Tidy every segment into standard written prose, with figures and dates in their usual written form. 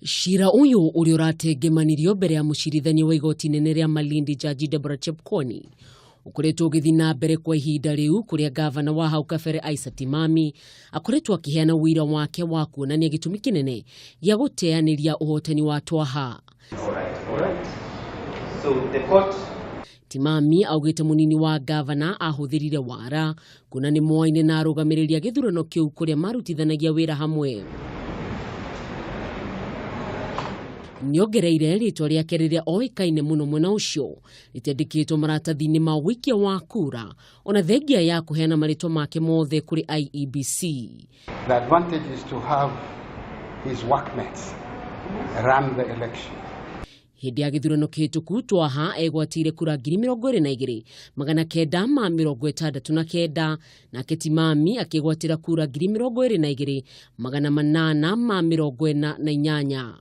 Ciira uyu uri uratengemanirio mbere ya mucirithania wa igoti nene ria Malindi Jaji Deborah Chepkoni ukoretwo ugithi na mbere kwa ihinda riu kuria ngavana wa hau kabere Issa Timammy akoretwo akiheana wuira wake wa kuonania gitumi kinene gia guteaniria uhotani wa Twaha. So the court Timamy augite munini wa ngavana ahuthirire wara kuna ni mwaine na arugamiriria githurano kiu kuria marutithanagia wira hamwe. Niongereire ritwa riake riria oikaine muno mwena ucio ritendikitwo maratathi-ini ma wikia wa kura ona thengia ya kuheana maritwa make mothe kuri IEBC. The advantage is to have his workmates run the election. Hindi ya githurano kihituku Twaha egwatire kura 22,969 nake Timamy akigwatira kura 22,848.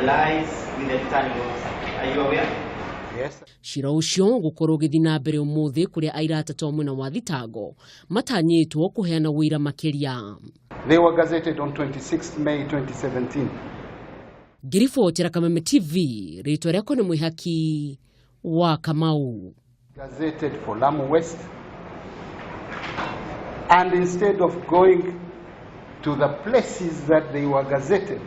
lies with the titles. Are you aware? Yes. Ciira ucio gukorwo githi na mbere umuthi kuria aira atatu mwena wa thitango matanyitwo kuheana wuira makiria. They were gazetted on 26 May 2017. Ngiribotera Kameme TV, ritwa riako ni mwihaki wa Kamau. Gazetted for Lamu West, and instead of going to the places that they were gazetted,